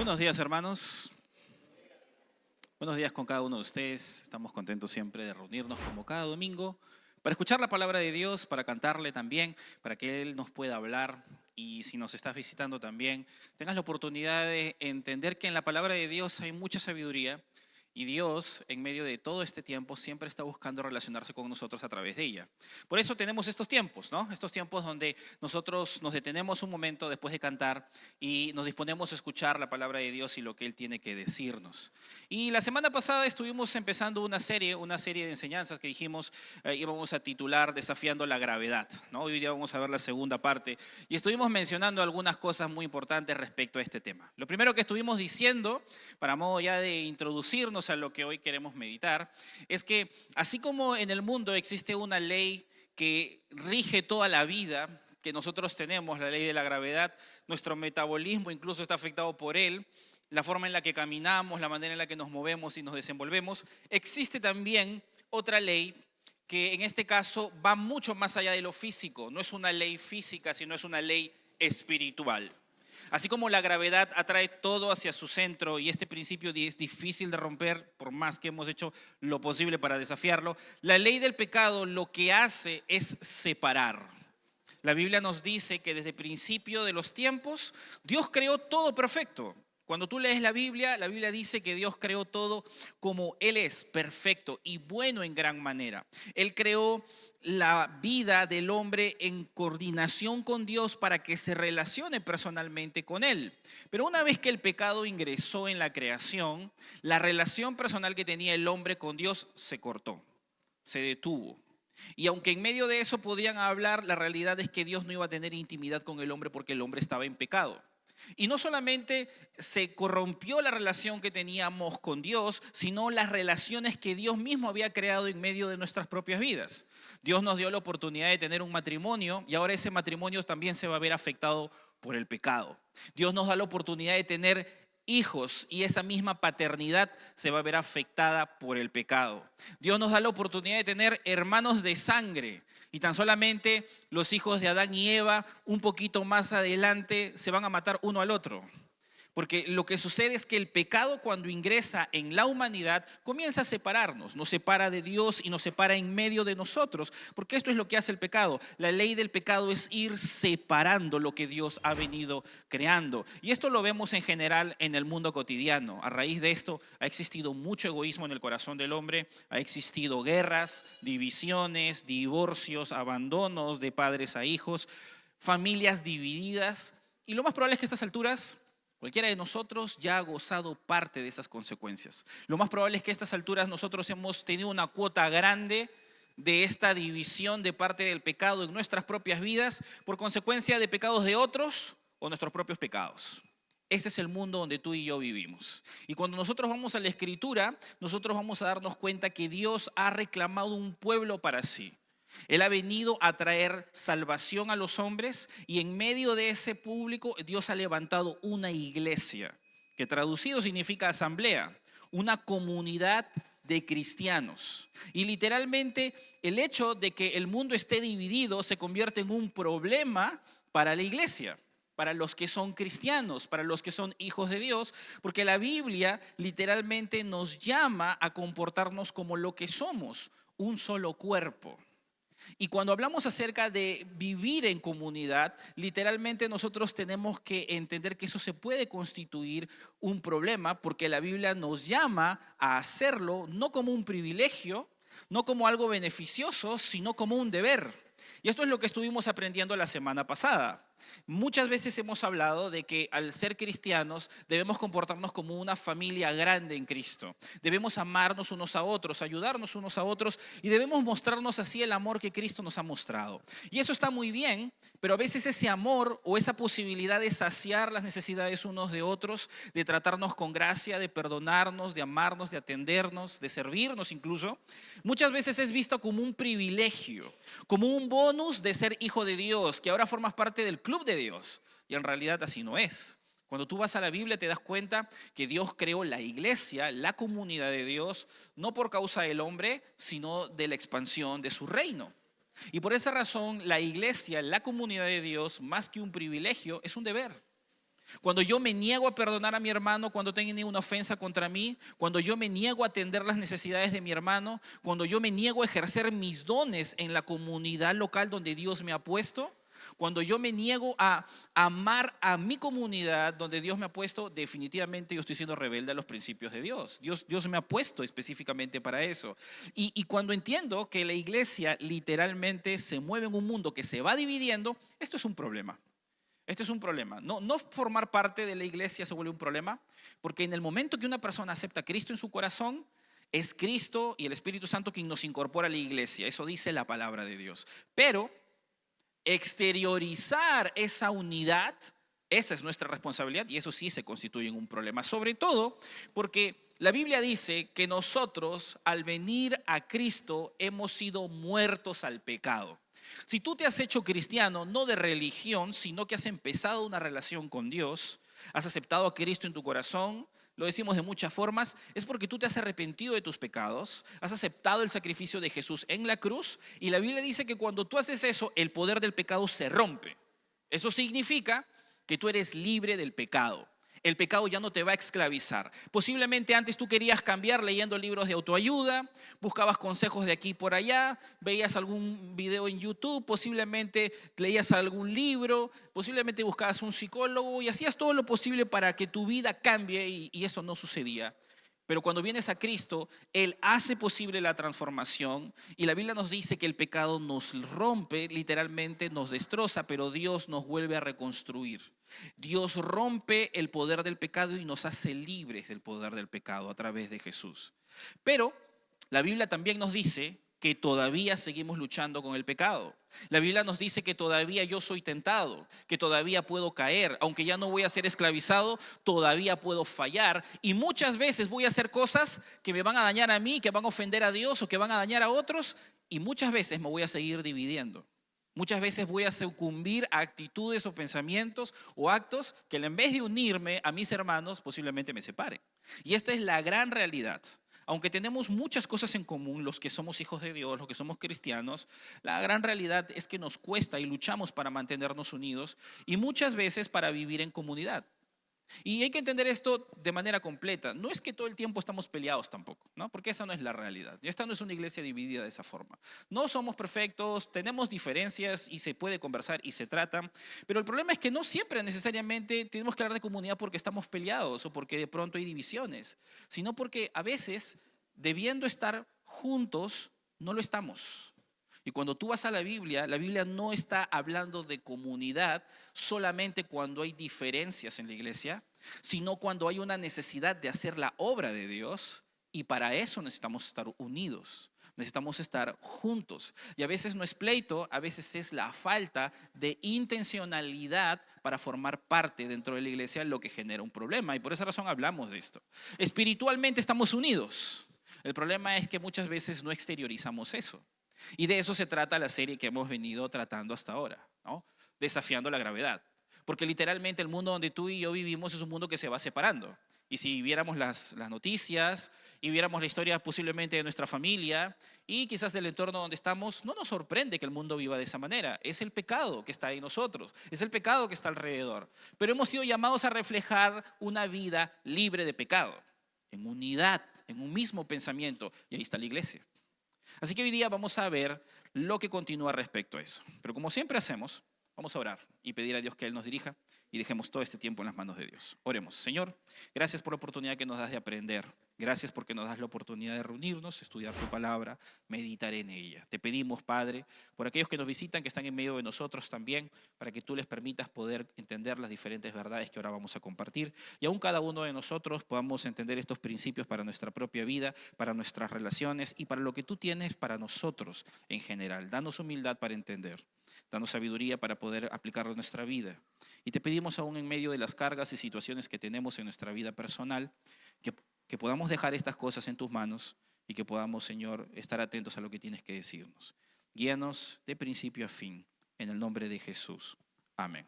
Buenos días, hermanos. Buenos días con cada uno de ustedes. Estamos contentos siempre de reunirnos como cada domingo para escuchar la palabra de Dios, para cantarle también, para que Él nos pueda hablar. Y si nos estás visitando también, tengas la oportunidad de entender que en la palabra de Dios hay mucha sabiduría y Dios, en medio de todo este tiempo, siempre está buscando relacionarse con nosotros a través de ella. Por eso tenemos estos tiempos, ¿no? Estos tiempos donde nosotros nos detenemos un momento después de cantar y nos disponemos a escuchar la palabra de Dios y lo que Él tiene que decirnos. Y la semana pasada estuvimos empezando una serie de enseñanzas que dijimos íbamos a titular Desafiando la Gravedad, ¿no? Hoy día vamos a ver la segunda parte y estuvimos mencionando algunas cosas muy importantes respecto a este tema. Lo primero que estuvimos diciendo, para modo ya de introducirnos a lo que hoy queremos meditar, es que así como en el mundo existe una ley que rige toda la vida que nosotros tenemos, la ley de la gravedad, nuestro metabolismo incluso está afectado por él, la forma en la que caminamos, la manera en la que nos movemos y nos desenvolvemos, existe también otra ley que en este caso va mucho más allá de lo físico. No es una ley física, sino es una ley espiritual. Así como la gravedad atrae todo hacia su centro y este principio es difícil de romper por más que hemos hecho lo posible para desafiarlo, la ley del pecado lo que hace es separar. La Biblia nos dice que desde el principio de los tiempos Dios creó todo perfecto. Cuando tú lees la Biblia dice que Dios creó todo como Él es, perfecto y bueno en gran manera. Él creó la vida del hombre en coordinación con Dios para que se relacione personalmente con Él. Pero una vez que el pecado ingresó en la creación, la relación personal que tenía el hombre con Dios se cortó, se detuvo. Y aunque en medio de eso podían hablar, la realidad es que Dios no iba a tener intimidad con el hombre porque el hombre estaba en pecado. Y no solamente se corrompió la relación que teníamos con Dios, sino las relaciones que Dios mismo había creado en medio de nuestras propias vidas. Dios nos dio la oportunidad de tener un matrimonio y ahora ese matrimonio también se va a ver afectado por el pecado. Dios nos da la oportunidad de tener hijos y esa misma paternidad se va a ver afectada por el pecado. Dios nos da la oportunidad de tener hermanos de sangre y tan solamente los hijos de Adán y Eva un poquito más adelante se van a matar uno al otro. Porque lo que sucede es que el pecado cuando ingresa en la humanidad comienza a separarnos, nos separa de Dios y nos separa en medio de nosotros, porque esto es lo que hace el pecado. La ley del pecado es ir separando lo que Dios ha venido creando. Y esto lo vemos en general en el mundo cotidiano. A raíz de esto ha existido mucho egoísmo en el corazón del hombre, ha existido guerras, divisiones, divorcios, abandonos de padres a hijos, familias divididas. Y lo más probable es que a estas alturas cualquiera de nosotros ya ha gozado parte de esas consecuencias. Lo más probable es que a estas alturas nosotros hemos tenido una cuota grande de esta división de parte del pecado en nuestras propias vidas por consecuencia de pecados de otros o nuestros propios pecados. Ese es el mundo donde tú y yo vivimos. Y cuando nosotros vamos a la Escritura, nosotros vamos a darnos cuenta que Dios ha reclamado un pueblo para sí. Él ha venido a traer salvación a los hombres y en medio de ese público Dios ha levantado una iglesia, que traducido significa asamblea, una comunidad de cristianos. Y literalmente el hecho de que el mundo esté dividido se convierte en un problema para la iglesia, para los que son cristianos, para los que son hijos de Dios, porque la Biblia literalmente nos llama a comportarnos como lo que somos, un solo cuerpo. Y cuando hablamos acerca de vivir en comunidad, literalmente nosotros tenemos que entender que eso se puede constituir un problema porque la Biblia nos llama a hacerlo no como un privilegio, no como algo beneficioso, sino como un deber. Y esto es lo que estuvimos aprendiendo la semana pasada. Muchas veces hemos hablado de que al ser cristianos debemos comportarnos como una familia grande en Cristo. Debemos amarnos unos a otros, ayudarnos unos a otros y debemos mostrarnos así el amor que Cristo nos ha mostrado. Y eso está muy bien, pero a veces ese amor o esa posibilidad de saciar las necesidades unos de otros, de tratarnos con gracia, de perdonarnos, de amarnos, de atendernos, de servirnos incluso, muchas veces es visto como un privilegio, como un bonus de ser hijo de Dios, que ahora formas parte del club de Dios. Y en realidad así no es. Cuando tú vas a la Biblia te das cuenta que Dios creó la iglesia, la comunidad de Dios, no por causa del hombre, sino de la expansión de su reino. Y por esa razón la iglesia, la comunidad de Dios, más que un privilegio, es un deber. Cuando yo me niego a perdonar a mi hermano cuando tiene una ofensa contra mí, cuando yo me niego a atender las necesidades de mi hermano, cuando yo me niego a ejercer mis dones en la comunidad local donde Dios me ha puesto, cuando yo me niego a amar a mi comunidad donde Dios me ha puesto, definitivamente yo estoy siendo rebelde a los principios de Dios. Dios me ha puesto específicamente para eso. Y cuando entiendo que la iglesia literalmente se mueve en un mundo que se va dividiendo, esto es un problema. Esto es un problema. No formar parte de la iglesia se vuelve un problema, porque en el momento que una persona acepta a Cristo en su corazón, es Cristo y el Espíritu Santo quien nos incorpora a la iglesia. Eso dice la palabra de Dios. Pero exteriorizar esa unidad, esa es nuestra responsabilidad y eso sí se constituye en un problema. Sobre todo porque la Biblia dice que nosotros al venir a Cristo hemos sido muertos al pecado. Si tú te has hecho cristiano, no de religión, sino que has empezado una relación con Dios, has aceptado a Cristo en tu corazón, lo decimos de muchas formas, es porque tú te has arrepentido de tus pecados, has aceptado el sacrificio de Jesús en la cruz y la Biblia dice que cuando tú haces eso, el poder del pecado se rompe. Eso significa que tú eres libre del pecado. El pecado ya no te va a esclavizar. Posiblemente antes tú querías cambiar leyendo libros de autoayuda, buscabas consejos de aquí y por allá, veías algún video en YouTube, posiblemente leías algún libro, posiblemente buscabas un psicólogo y hacías todo lo posible para que tu vida cambie y eso no sucedía. Pero cuando vienes a Cristo, Él hace posible la transformación y la Biblia nos dice que el pecado nos rompe, literalmente nos destroza, pero Dios nos vuelve a reconstruir. Dios rompe el poder del pecado y nos hace libres del poder del pecado a través de Jesús. Pero la Biblia también nos dice que todavía seguimos luchando con el pecado. La Biblia nos dice que todavía yo soy tentado, que todavía puedo caer, aunque ya no voy a ser esclavizado, todavía puedo fallar y muchas veces voy a hacer cosas que me van a dañar a mí, que van a ofender a Dios o que van a dañar a otros y muchas veces me voy a seguir dividiendo. Muchas veces voy a sucumbir a actitudes o pensamientos o actos que en vez de unirme a mis hermanos posiblemente me separen. Y esta es la gran realidad. Aunque tenemos muchas cosas en común, los que somos hijos de Dios, los que somos cristianos, la gran realidad es que nos cuesta y luchamos para mantenernos unidos y muchas veces para vivir en comunidad. Y hay que entender esto de manera completa. No es que todo el tiempo estamos peleados tampoco, ¿no? Porque esa no es la realidad. Esta no es una iglesia dividida de esa forma. No somos perfectos, tenemos diferencias y se puede conversar y se trata. Pero el problema es que no siempre necesariamente tenemos que hablar de comunidad porque estamos peleados o porque de pronto hay divisiones, sino porque a veces, debiendo estar juntos, no lo estamos. Y cuando tú vas a la Biblia no está hablando de comunidad solamente cuando hay diferencias en la iglesia, sino cuando hay una necesidad de hacer la obra de Dios y para eso necesitamos estar unidos. Necesitamos estar juntos. Y a veces no es pleito, a veces es la falta de intencionalidad para formar parte dentro de la iglesia lo que genera un problema. Y por esa razón hablamos de esto. Espiritualmente estamos unidos. El problema es que muchas veces no exteriorizamos eso. Y de eso se trata la serie que hemos venido tratando hasta ahora, ¿no? Desafiando la gravedad. Porque literalmente el mundo donde tú y yo vivimos es un mundo que se va separando. Y si viéramos las noticias y viéramos la historia posiblemente de nuestra familia y quizás del entorno donde estamos, no nos sorprende que el mundo viva de esa manera. Es el pecado que está en nosotros, es el pecado que está alrededor. Pero hemos sido llamados a reflejar una vida libre de pecado, en unidad, en un mismo pensamiento. Y ahí está la iglesia. Así que hoy día vamos a ver lo que continúa respecto a eso. Pero como siempre hacemos, vamos a orar y pedir a Dios que Él nos dirija y dejemos todo este tiempo en las manos de Dios. Oremos. Señor, gracias por la oportunidad que nos das de aprender. Gracias porque nos das la oportunidad de reunirnos, estudiar tu palabra, meditar en ella. Te pedimos, Padre, por aquellos que nos visitan, que están en medio de nosotros también, para que tú les permitas poder entender las diferentes verdades que ahora vamos a compartir. Y aún cada uno de nosotros podamos entender estos principios para nuestra propia vida, para nuestras relaciones y para lo que tú tienes para nosotros en general. Danos humildad para entender. Danos sabiduría para poder aplicarlo en nuestra vida. Y te pedimos aún en medio de las cargas y situaciones que tenemos en nuestra vida personal, que podamos dejar estas cosas en tus manos y que podamos, Señor, estar atentos a lo que tienes que decirnos. Guíanos de principio a fin, en el nombre de Jesús. Amén.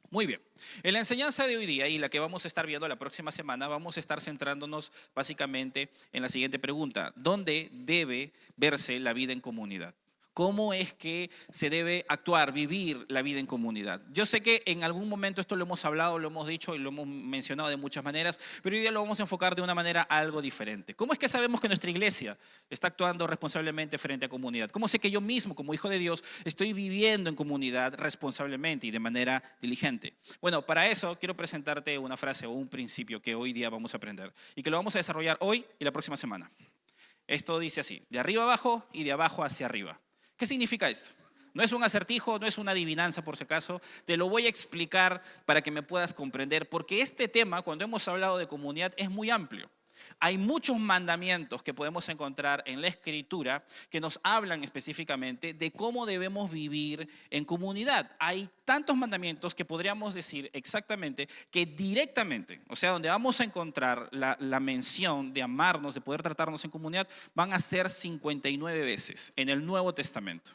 Muy bien, en la enseñanza de hoy día y la que vamos a estar viendo la próxima semana, vamos a estar centrándonos básicamente en la siguiente pregunta: ¿dónde debe verse la vida en comunidad? cómo es que se debe actuar, vivir la vida en comunidad. Yo sé que en algún momento esto lo hemos hablado, lo hemos dicho y lo hemos mencionado de muchas maneras, pero hoy día lo vamos a enfocar de una manera algo diferente. ¿Cómo es que sabemos que nuestra iglesia está actuando responsablemente frente a comunidad? ¿Cómo sé que yo mismo, como hijo de Dios, estoy viviendo en comunidad responsablemente y de manera diligente? Bueno, para eso quiero presentarte una frase o un principio que hoy día vamos a aprender y que lo vamos a desarrollar hoy y la próxima semana. Esto dice así: de arriba abajo y de abajo hacia arriba. ¿Qué significa esto? No es un acertijo, no es una adivinanza por si acaso. Te lo voy a explicar para que me puedas comprender, porque este tema, cuando hemos hablado de comunidad, es muy amplio. Hay muchos mandamientos que podemos encontrar en la Escritura que nos hablan específicamente de cómo debemos vivir en comunidad. Hay tantos mandamientos que podríamos decir exactamente que directamente, o sea, donde vamos a encontrar la mención de amarnos, de poder tratarnos en comunidad, van a ser 59 veces en el Nuevo Testamento.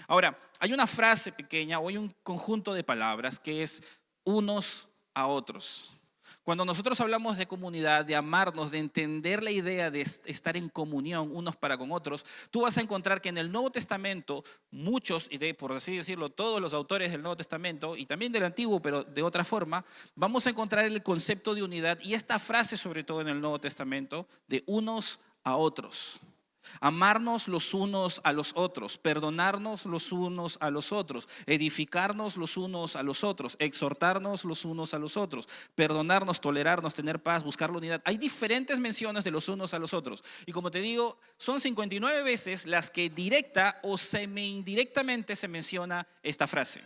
Ahora, hay una frase pequeña o hay un conjunto de palabras que es unos a otros. Cuando nosotros hablamos de comunidad, de amarnos, de entender la idea de estar en comunión unos para con otros, tú vas a encontrar que en el Nuevo Testamento muchos, y por así decirlo, todos los autores del Nuevo Testamento y también del Antiguo, pero de otra forma, vamos a encontrar el concepto de unidad y esta frase sobre todo en el Nuevo Testamento de unos a otros. Amarnos los unos a los otros, perdonarnos los unos a los otros, edificarnos los unos a los otros, exhortarnos los unos a los otros, perdonarnos, tolerarnos, tener paz, buscar la unidad. Hay diferentes menciones de los unos a los otros. Y como te digo, son 59 veces las que directa o semi-indirectamente se menciona esta frase.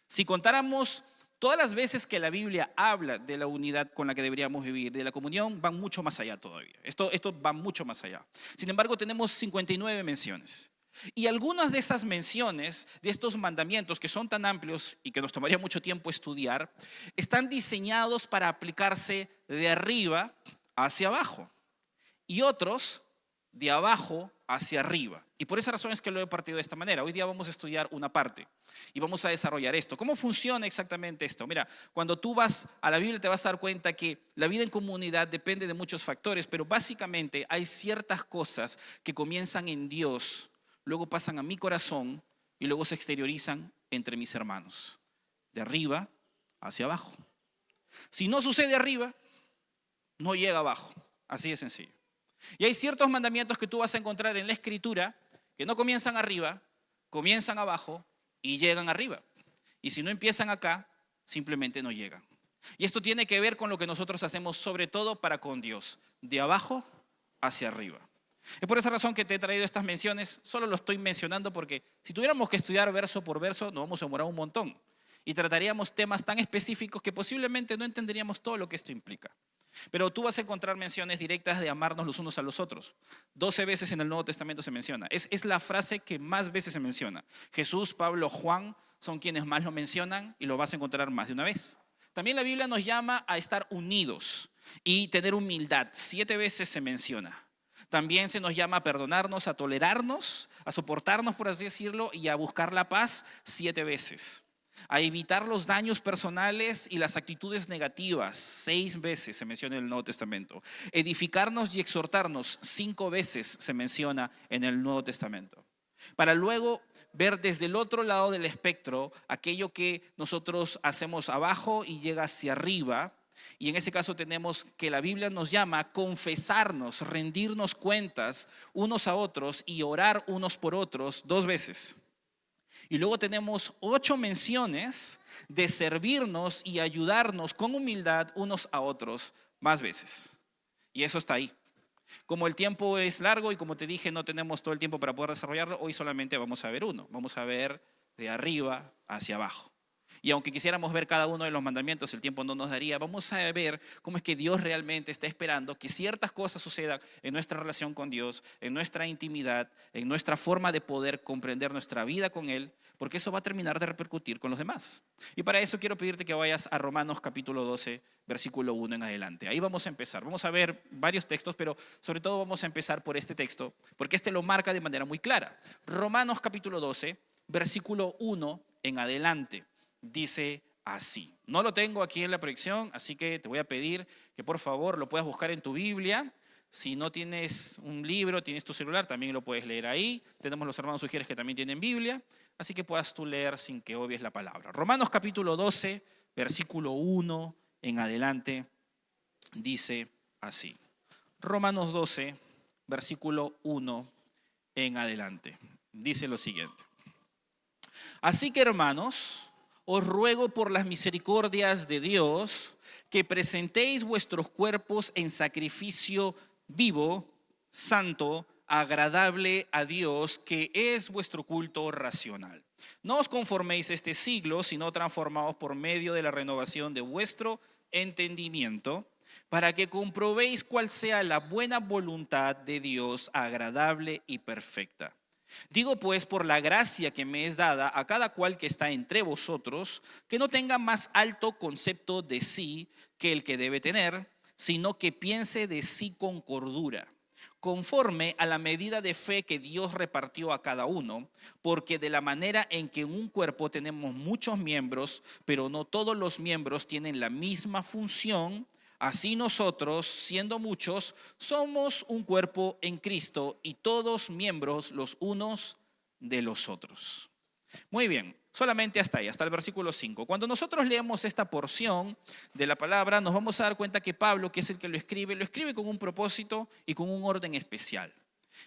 Si contáramos todas las veces que la Biblia habla de la unidad con la que deberíamos vivir, de la comunión, van mucho más allá todavía. Esto va mucho más allá. Sin embargo, tenemos 59 menciones. Y algunas de esas menciones, de estos mandamientos que son tan amplios y que nos tomaría mucho tiempo estudiar, están diseñados para aplicarse de arriba hacia abajo. Y otros de abajo hacia arriba. Y por esa razón es que lo he partido de esta manera. Hoy día vamos a estudiar una parte y vamos a desarrollar esto. ¿Cómo funciona exactamente esto? Mira, cuando tú vas a la Biblia te vas a dar cuenta que la vida en comunidad depende de muchos factores, pero básicamente hay ciertas cosas que comienzan en Dios, luego pasan a mi corazón y luego se exteriorizan entre mis hermanos. De arriba hacia abajo. Si no sucede arriba, no llega abajo. Así de sencillo. Y hay ciertos mandamientos que tú vas a encontrar en la Escritura que no comienzan arriba, comienzan abajo y llegan arriba. Y si no empiezan acá, simplemente no llegan. Y esto tiene que ver con lo que nosotros hacemos sobre todo para con Dios, de abajo hacia arriba. Es por esa razón que te he traído estas menciones. Solo lo estoy mencionando porque si tuviéramos que estudiar verso por verso, nos vamos a demorar un montón. Y trataríamos temas tan específicos que posiblemente no entenderíamos todo lo que esto implica. Pero tú vas a encontrar menciones directas de amarnos los unos a los otros. 12 veces en el Nuevo Testamento se menciona. Es la frase que más veces se menciona. Jesús, Pablo, Juan son quienes más lo mencionan y lo vas a encontrar más de una vez. También la Biblia nos llama a estar unidos y tener humildad. 7 veces se menciona. También se nos llama a perdonarnos, a tolerarnos, a soportarnos, por así decirlo, y a buscar la paz 7 veces. A evitar los daños personales y las actitudes negativas, 6 veces se menciona en el Nuevo Testamento. Edificarnos y exhortarnos, 5 veces se menciona en el Nuevo Testamento. Para luego ver desde el otro lado del espectro aquello que nosotros hacemos abajo y llega hacia arriba. Y en ese caso tenemos que la Biblia nos llama a confesarnos, rendirnos cuentas unos a otros y orar unos por otros 2 veces. Y luego tenemos 8 menciones de servirnos y ayudarnos con humildad unos a otros más veces. Y eso está ahí. Como el tiempo es largo y como te dije no tenemos todo el tiempo para poder desarrollarlo, hoy solamente vamos a ver uno. Vamos a ver de arriba hacia abajo. Y aunque quisiéramos ver cada uno de los mandamientos, el tiempo no nos daría. Vamos a ver cómo es que Dios realmente está esperando que ciertas cosas sucedan en nuestra relación con Dios, en nuestra intimidad, en nuestra forma de poder comprender nuestra vida con Él, porque eso va a terminar de repercutir con los demás. Y para eso quiero pedirte que vayas a Romanos capítulo 12, versículo 1 en adelante. Ahí vamos a empezar. Vamos a ver varios textos, pero sobre todo vamos a empezar por este texto, porque este lo marca de manera muy clara. Romanos capítulo 12, versículo 1 en adelante. Dice así. No lo tengo aquí en la proyección, así que te voy a pedir que por favor lo puedas buscar en tu Biblia. Si no tienes un libro, tienes tu celular, también lo puedes leer ahí. Tenemos los hermanos sugieres que también tienen Biblia, así que puedas tú leer sin que obvies la palabra. Romanos capítulo 12, versículo 1 en adelante, dice así. Romanos 12, versículo 1 en adelante. Dice lo siguiente. Así que, hermanos, os ruego por las misericordias de Dios que presentéis vuestros cuerpos en sacrificio vivo, santo, agradable a Dios, que es vuestro culto racional. No os conforméis a este siglo, sino transformaos por medio de la renovación de vuestro entendimiento, para que comprobéis cuál sea la buena voluntad de Dios, agradable y perfecta. Digo pues, por la gracia que me es dada a cada cual que está entre vosotros, que no tenga más alto concepto de sí que el que debe tener, sino que piense de sí con cordura, conforme a la medida de fe que Dios repartió a cada uno, porque de la manera en que en un cuerpo tenemos muchos miembros, pero no todos los miembros tienen la misma función, así nosotros, siendo muchos, somos un cuerpo en Cristo y todos miembros los unos de los otros. Muy bien, solamente hasta ahí, hasta el versículo 5. Cuando nosotros leemos esta porción de la palabra, nos vamos a dar cuenta que Pablo, que es el que lo escribe con un propósito y con un orden especial.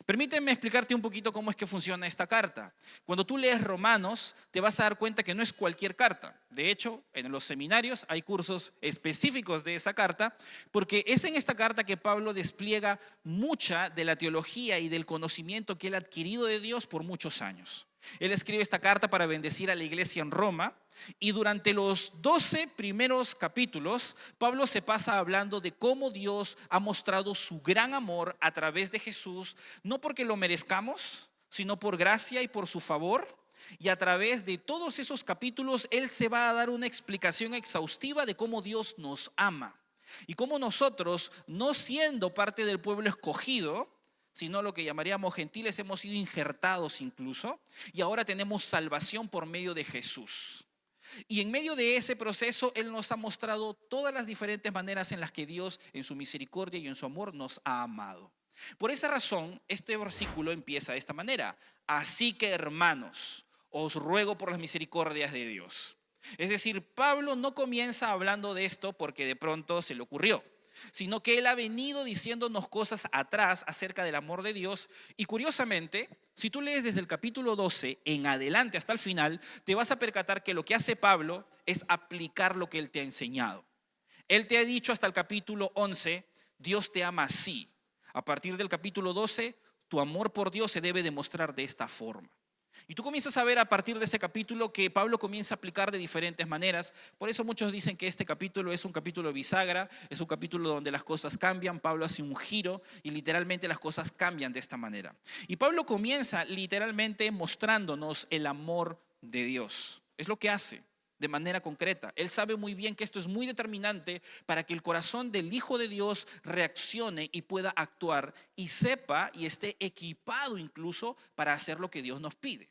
Permíteme explicarte un poquito cómo es que funciona esta carta. Cuando tú lees Romanos, te vas a dar cuenta que no es cualquier carta. De hecho, en los seminarios hay cursos específicos de esa carta, porque es en esta carta que Pablo despliega mucha de la teología y del conocimiento que él ha adquirido de Dios por muchos años. Él escribe esta carta para bendecir a la iglesia en Roma, y durante los 12 primeros capítulos, Pablo se pasa hablando de cómo Dios ha mostrado su gran amor a través de Jesús, no porque lo merezcamos, sino por gracia y por su favor. Y a través de todos esos capítulos, él se va a dar una explicación exhaustiva de cómo Dios nos ama. Y cómo nosotros, no siendo parte del pueblo escogido, sino lo que llamaríamos gentiles, hemos sido injertados incluso, y ahora tenemos salvación por medio de Jesús. Y en medio de ese proceso, Él nos ha mostrado todas las diferentes maneras en las que Dios, en su misericordia y en su amor, nos ha amado. Por esa razón, este versículo empieza de esta manera. Así que, hermanos, os ruego por las misericordias de Dios. Es decir, Pablo no comienza hablando de esto porque de pronto se le ocurrió, sino que él ha venido diciéndonos cosas atrás acerca del amor de Dios. Y curiosamente, si tú lees desde el capítulo 12 en adelante hasta el final, te vas a percatar que lo que hace Pablo es aplicar lo que él te ha enseñado. Él te ha dicho hasta el capítulo 11, Dios te ama así. A partir del capítulo 12, tu amor por Dios se debe demostrar de esta forma. Y tú comienzas a ver a partir de ese capítulo que Pablo comienza a aplicar de diferentes maneras. Por eso muchos dicen que este capítulo es un capítulo bisagra, es un capítulo donde las cosas cambian. Pablo hace un giro y literalmente las cosas cambian de esta manera. Y Pablo comienza literalmente mostrándonos el amor de Dios. Es lo que hace de manera concreta. Él sabe muy bien que esto es muy determinante para que el corazón del Hijo de Dios reaccione y pueda actuar y sepa y esté equipado incluso para hacer lo que Dios nos pide.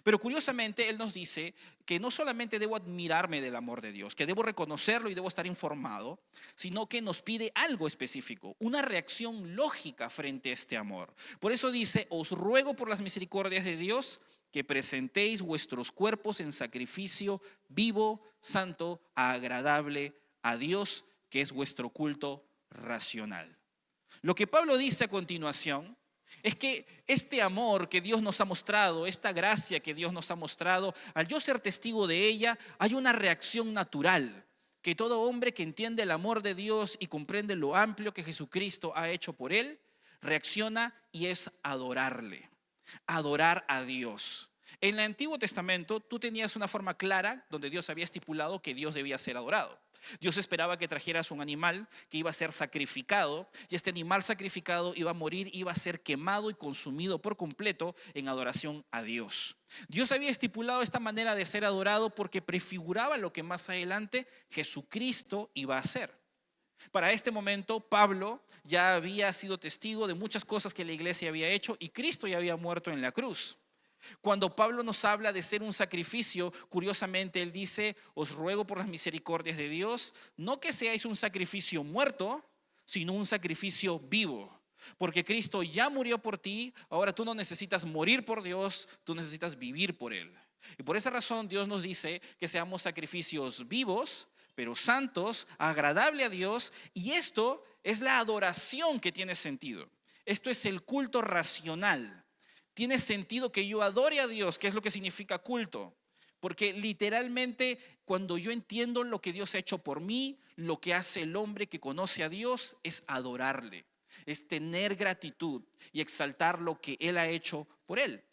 Pero curiosamente Él nos dice que no solamente debo admirarme del amor de Dios, que debo reconocerlo y debo estar informado, sino que nos pide algo específico, una reacción lógica frente a este amor. Por eso dice, os ruego por las misericordias de Dios que presentéis vuestros cuerpos en sacrificio vivo, santo, agradable a Dios, que es vuestro culto racional. Lo que Pablo dice a continuación es que este amor que Dios nos ha mostrado, esta gracia que Dios nos ha mostrado, al yo ser testigo de ella, hay una reacción natural que todo hombre que entiende el amor de Dios y comprende lo amplio que Jesucristo ha hecho por él, reacciona y es adorarle, adorar a Dios. En el Antiguo Testamento tú tenías una forma clara donde Dios había estipulado que Dios debía ser adorado. Dios esperaba que trajeras un animal que iba a ser sacrificado, y este animal sacrificado iba a morir, iba a ser quemado y consumido por completo en adoración a Dios. Dios había estipulado esta manera de ser adorado porque prefiguraba lo que más adelante Jesucristo iba a hacer. Para este momento, Pablo ya había sido testigo de muchas cosas que la iglesia había hecho y Cristo ya había muerto en la cruz. Cuando Pablo nos habla de ser un sacrificio, curiosamente él dice, os ruego por las misericordias de Dios, no que seáis un sacrificio muerto, sino un sacrificio vivo. Porque Cristo ya murió por ti, ahora tú no necesitas morir por Dios, tú necesitas vivir por Él. Y por esa razón Dios nos dice que seamos sacrificios vivos, pero santos, agradable a Dios, y esto es la adoración que tiene sentido. Esto es el culto racional. Tiene sentido que yo adore a Dios, que es lo que significa culto. Porque literalmente cuando yo entiendo lo que Dios ha hecho por mí, lo que hace el hombre que conoce a Dios es adorarle, es tener gratitud y exaltar lo que Él ha hecho por él.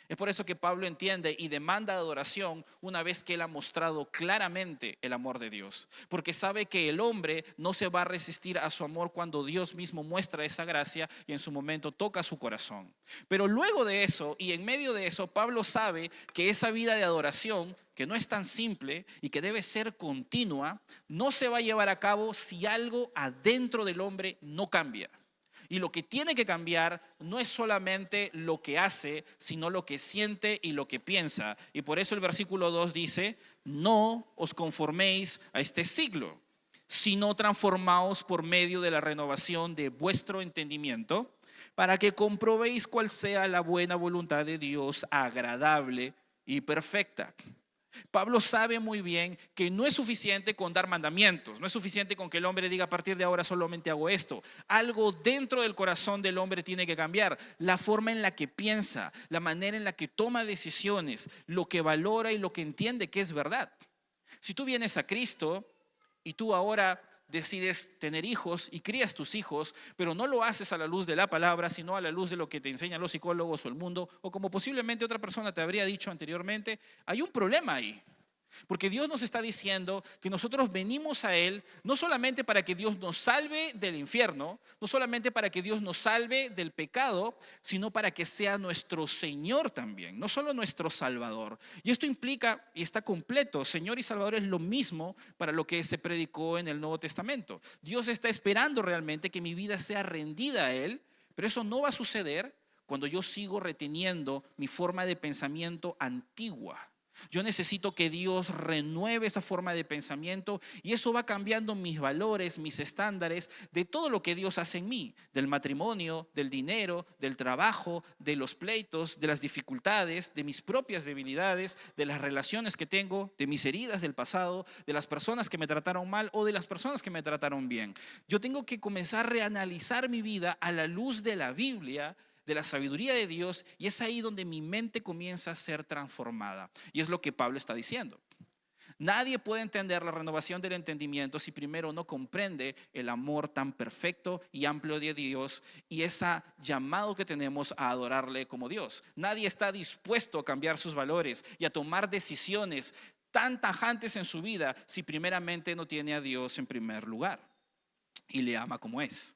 Es por eso que Pablo entiende y demanda adoración una vez que él ha mostrado claramente el amor de Dios. Porque sabe que el hombre no se va a resistir a su amor cuando Dios mismo muestra esa gracia y en su momento toca su corazón. Pero luego de eso y en medio de eso, Pablo sabe que esa vida de adoración, que no es tan simple y que debe ser continua, no se va a llevar a cabo si algo adentro del hombre no cambia. Y lo que tiene que cambiar no es solamente lo que hace, sino lo que siente y lo que piensa. Y por eso el versículo 2 dice, no os conforméis a este siglo, sino transformaos por medio de la renovación de vuestro entendimiento, para que comprobéis cuál sea la buena voluntad de Dios, agradable y perfecta. Pablo sabe muy bien que no es suficiente con dar mandamientos, no es suficiente con que el hombre diga a partir de ahora solamente hago esto. Algo dentro del corazón del hombre tiene que cambiar, la forma en la que piensa, la manera en la que toma decisiones, lo que valora y lo que entiende que es verdad. Si tú vienes a Cristo y tú ahora decides tener hijos y crías tus hijos, pero no lo haces a la luz de la palabra, sino a la luz de lo que te enseñan los psicólogos o el mundo, o como posiblemente otra persona te habría dicho anteriormente, hay un problema ahí. Porque Dios nos está diciendo que nosotros venimos a Él no solamente para que Dios nos salve del infierno, no solamente para que Dios nos salve del pecado, sino para que sea nuestro Señor también, no solo nuestro Salvador. Y esto implica, y está completo, Señor y Salvador es lo mismo para lo que se predicó en el Nuevo Testamento. Dios está esperando realmente que mi vida sea rendida a Él, pero eso no va a suceder cuando yo sigo reteniendo mi forma de pensamiento antigua. Yo necesito que Dios renueve esa forma de pensamiento y eso va cambiando mis valores, mis estándares de todo lo que Dios hace en mí, del matrimonio, del dinero, del trabajo, de los pleitos, de las dificultades, de mis propias debilidades, de las relaciones que tengo, de mis heridas del pasado, de las personas que me trataron mal o de las personas que me trataron bien. Yo tengo que comenzar a reanalizar mi vida a la luz de la Biblia, de la sabiduría de Dios, y es ahí donde mi mente comienza a ser transformada. Y es lo que Pablo está diciendo. Nadie puede entender la renovación del entendimiento si primero no comprende el amor tan perfecto y amplio de Dios y ese llamado que tenemos a adorarle como Dios. Nadie está dispuesto a cambiar sus valores y a tomar decisiones tan tajantes en su vida si primeramente no tiene a Dios en primer lugar y le ama como es.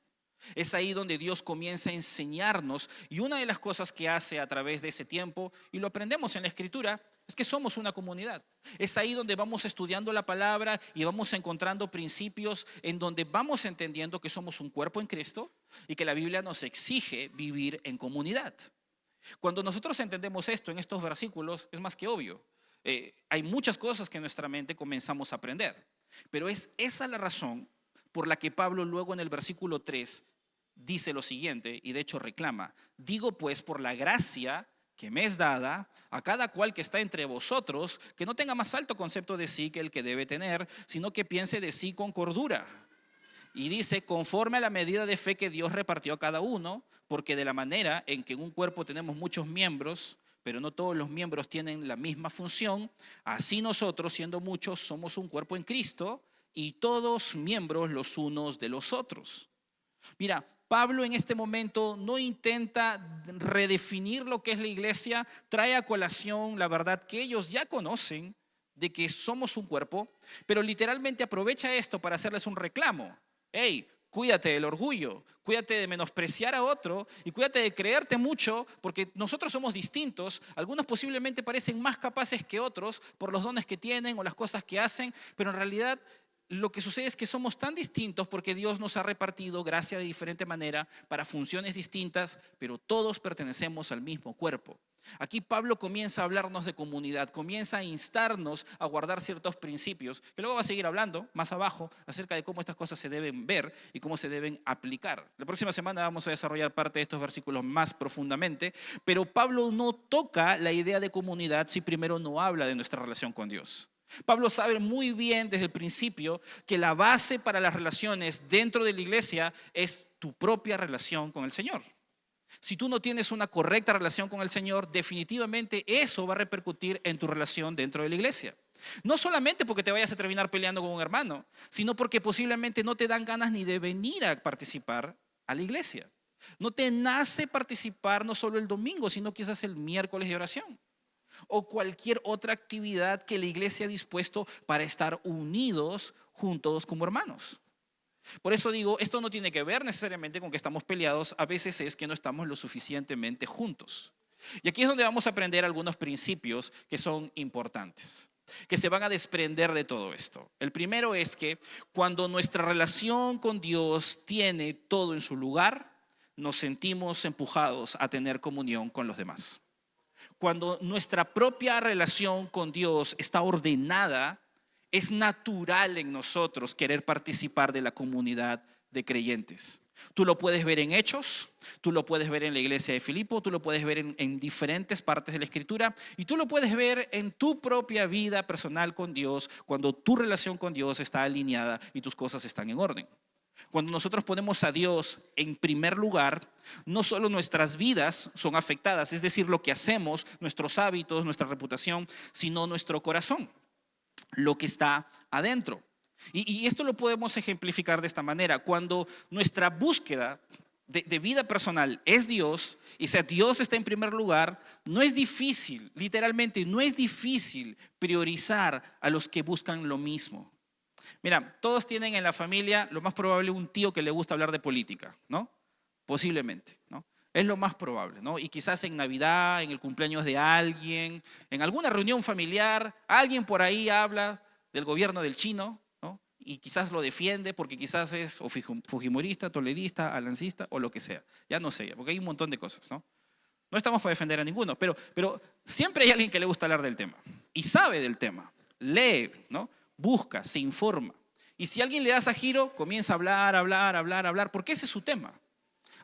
Es ahí donde Dios comienza a enseñarnos y una de las cosas que hace a través de ese tiempo, y lo aprendemos en la Escritura, es que somos una comunidad. Es ahí donde vamos estudiando la palabra y vamos encontrando principios en donde vamos entendiendo que somos un cuerpo en Cristo y que la Biblia nos exige vivir en comunidad. Cuando nosotros entendemos esto en estos versículos, es más que obvio. Hay muchas cosas que en nuestra mente comenzamos a aprender, pero es esa la razón por la que Pablo luego en el versículo 3 dice lo siguiente, y de hecho reclama: digo pues por la gracia que me es dada a cada cual que está entre vosotros, que no tenga más alto concepto de sí que el que debe tener, sino que piense de sí con cordura. Y dice, conforme a la medida de fe que Dios repartió a cada uno, porque de la manera en que en un cuerpo tenemos muchos miembros, pero no todos los miembros tienen la misma función, así nosotros, siendo muchos, somos un cuerpo en Cristo y todos miembros los unos de los otros. Mira, Pablo en este momento no intenta redefinir lo que es la iglesia, trae a colación la verdad que ellos ya conocen de que somos un cuerpo, pero literalmente aprovecha esto para hacerles un reclamo. Hey, cuídate del orgullo, cuídate de menospreciar a otro y cuídate de creerte mucho, porque nosotros somos distintos. Algunos posiblemente parecen más capaces que otros por los dones que tienen o las cosas que hacen, pero en realidad lo que sucede es que somos tan distintos porque Dios nos ha repartido gracia de diferente manera para funciones distintas, pero todos pertenecemos al mismo cuerpo. Aquí Pablo comienza a hablarnos de comunidad, comienza a instarnos a guardar ciertos principios, que luego va a seguir hablando más abajo acerca de cómo estas cosas se deben ver y cómo se deben aplicar. La próxima semana vamos a desarrollar parte de estos versículos más profundamente, pero Pablo no toca la idea de comunidad si primero no habla de nuestra relación con Dios. Pablo sabe muy bien desde el principio que la base para las relaciones dentro de la iglesia es tu propia relación con el Señor. Si tú no tienes una correcta relación con el Señor, definitivamente eso va a repercutir en tu relación dentro de la iglesia. No solamente porque te vayas a terminar peleando con un hermano, sino porque posiblemente no te dan ganas ni de venir a participar a la iglesia. No te nace participar no solo el domingo, sino quizás el miércoles de oración o cualquier otra actividad que la iglesia ha dispuesto para estar unidos juntos como hermanos. Por eso digo, esto no tiene que ver necesariamente con que estamos peleados, a veces es que no estamos lo suficientemente juntos. Y aquí es donde vamos a aprender algunos principios que son importantes, que se van a desprender de todo esto. El primero es que cuando nuestra relación con Dios tiene todo en su lugar, nos sentimos empujados a tener comunión con los demás. Cuando nuestra propia relación con Dios está ordenada, es natural en nosotros querer participar de la comunidad de creyentes. Tú lo puedes ver en Hechos, tú lo puedes ver en la iglesia de Filipo, tú lo puedes ver en diferentes partes de la Escritura y tú lo puedes ver en tu propia vida personal con Dios cuando tu relación con Dios está alineada y tus cosas están en orden. Cuando nosotros ponemos a Dios en primer lugar, no solo nuestras vidas son afectadas, es decir, lo que hacemos, nuestros hábitos, nuestra reputación, sino nuestro corazón, lo que está adentro. Y esto lo podemos ejemplificar de esta manera. Cuando nuestra búsqueda de vida personal es Dios, y si Dios está en primer lugar, no es difícil, literalmente no es difícil priorizar a los que buscan lo mismo. Mira, todos tienen en la familia lo más probable un tío que le gusta hablar de política, ¿no? Posiblemente, ¿no? Es lo más probable, ¿no? Y quizás en Navidad, en el cumpleaños de alguien, en alguna reunión familiar, alguien por ahí habla del gobierno del chino, ¿no? Y quizás lo defiende porque quizás es o fujimorista, toledista, alancista o lo que sea. Ya no sé, porque hay un montón de cosas, ¿no? No estamos para defender a ninguno, pero siempre hay alguien que le gusta hablar del tema y sabe del tema, lee, ¿no? Busca, se informa. Y si alguien le da ese giro, comienza a hablar, porque ese es su tema.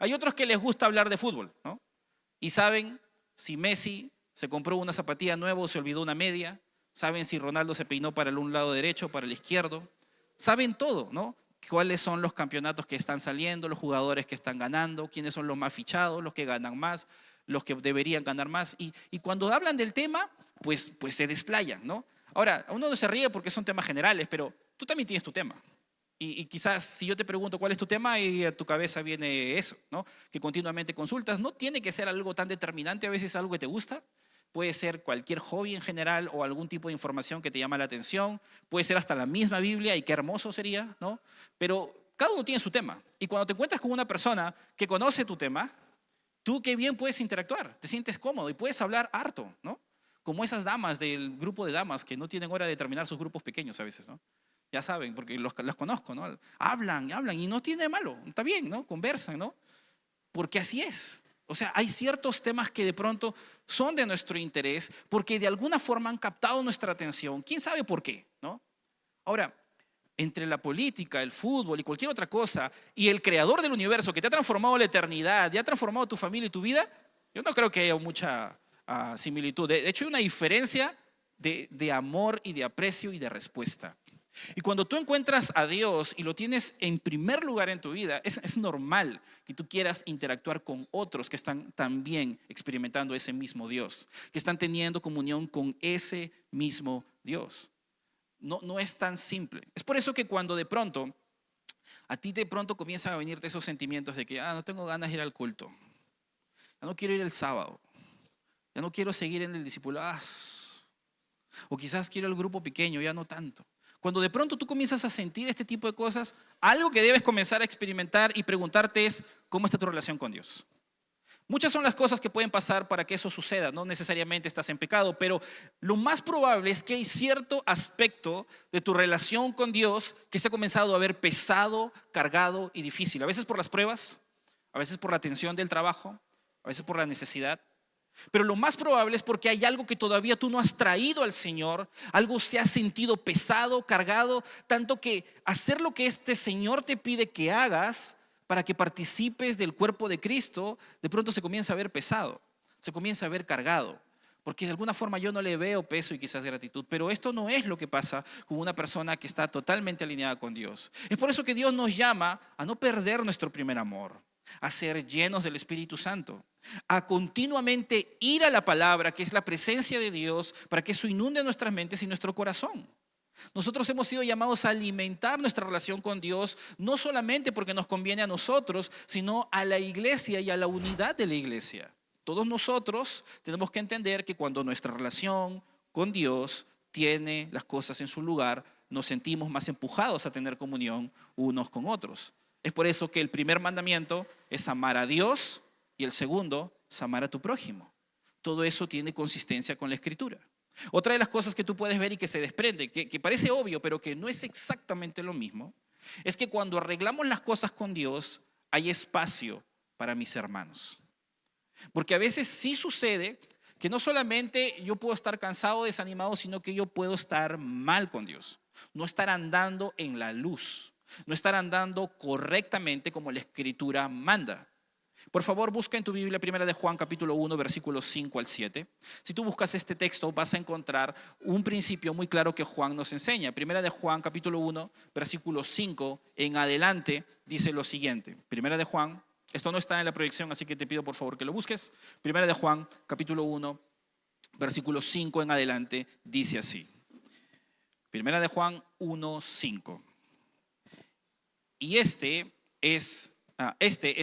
Hay otros que les gusta hablar de fútbol, ¿no? Y saben si Messi se compró una zapatilla nueva o se olvidó una media. Saben si Ronaldo se peinó para el un lado derecho o para el izquierdo. Saben todo, ¿no? Cuáles son los campeonatos que están saliendo, los jugadores que están ganando, quiénes son los más fichados, los que ganan más, los que deberían ganar más. Y cuando hablan del tema, pues se desplayan, ¿no? Ahora, uno se ríe porque son temas generales, pero tú también tienes tu tema. Y quizás si yo te pregunto cuál es tu tema y a tu cabeza viene eso, ¿no? Que continuamente consultas. No tiene que ser algo tan determinante, a veces algo que te gusta. Puede ser cualquier hobby en general o algún tipo de información que te llama la atención. Puede ser hasta la misma Biblia y qué hermoso sería, ¿no? Pero cada uno tiene su tema. Y cuando te encuentras con una persona que conoce tu tema, tú qué bien puedes interactuar, te sientes cómodo y puedes hablar harto, ¿no? Como esas damas del grupo de damas que no tienen hora de terminar sus grupos pequeños a veces, ¿no? Ya saben, porque las conozco, ¿no? Hablan y no tiene de malo, está bien, ¿no? Conversan, ¿no? Porque así es. O sea, hay ciertos temas que de pronto son de nuestro interés porque de alguna forma han captado nuestra atención. ¿Quién sabe por qué, no? Ahora, entre la política, el fútbol y cualquier otra cosa y el creador del universo que te ha transformado la eternidad, ya ha transformado tu familia y tu vida, yo no creo que haya mucha similitud. De hecho, hay una diferencia de amor y de aprecio y de respuesta. Y cuando tú encuentras a Dios y lo tienes en primer lugar en tu vida, es normal que tú quieras interactuar con otros que están también experimentando ese mismo Dios, que están teniendo comunión con ese mismo Dios. No es tan simple. Es por eso que cuando de pronto, a ti de pronto comienzan a venirte esos sentimientos de que, no tengo ganas de ir al culto, ya no quiero ir el sábado, ya no quiero seguir en el discipulado, o quizás quiero el grupo pequeño, ya no tanto. Cuando de pronto tú comienzas a sentir este tipo de cosas, algo que debes comenzar a experimentar y preguntarte es, ¿cómo está tu relación con Dios? Muchas son las cosas que pueden pasar para que eso suceda, no necesariamente estás en pecado, pero lo más probable es que hay cierto aspecto de tu relación con Dios que se ha comenzado a ver pesado, cargado y difícil. A veces por las pruebas, a veces por la tensión del trabajo, a veces por la necesidad. Pero lo más probable es porque hay algo que todavía tú no has traído al Señor, algo se ha sentido pesado, cargado, tanto que hacer lo que este Señor te pide que hagas para que participes del cuerpo de Cristo, de pronto se comienza a ver pesado, se comienza a ver cargado. Porque de alguna forma yo no le veo peso y quizás gratitud, pero esto no es lo que pasa con una persona que está totalmente alineada con Dios. Es por eso que Dios nos llama a no perder nuestro primer amor, a ser llenos del Espíritu Santo, a continuamente ir a la palabra, que es la presencia de Dios, para que eso inunde nuestras mentes y nuestro corazón. Nosotros hemos sido llamados a alimentar nuestra relación con Dios, no solamente porque nos conviene a nosotros, sino a la iglesia y a la unidad de la iglesia. Todos nosotros tenemos que entender que cuando nuestra relación con Dios tiene las cosas en su lugar, nos sentimos más empujados a tener comunión unos con otros. Es por eso que el primer mandamiento es amar a Dios y el segundo es amar a tu prójimo. Todo eso tiene consistencia con la Escritura. Otra de las cosas que tú puedes ver y que se desprende, que parece obvio, pero que no es exactamente lo mismo, es que cuando arreglamos las cosas con Dios, hay espacio para mis hermanos. Porque a veces sí sucede que no solamente yo puedo estar cansado o desanimado, sino que yo puedo estar mal con Dios. No estar andando en la luz, no estar andando correctamente como la Escritura manda. Por favor, busca en tu Biblia 1 de Juan capítulo 1, versículos 5 al 7. Si tú buscas este texto, vas a encontrar un principio muy claro que Juan nos enseña. 1 de Juan capítulo 1, versículo 5 en adelante dice lo siguiente. 1 de Juan, esto no está en la proyección, así que te pido por favor que lo busques. 1 de Juan capítulo 1, versículo 5 en adelante dice así. 1 de Juan 1, 5. Y este es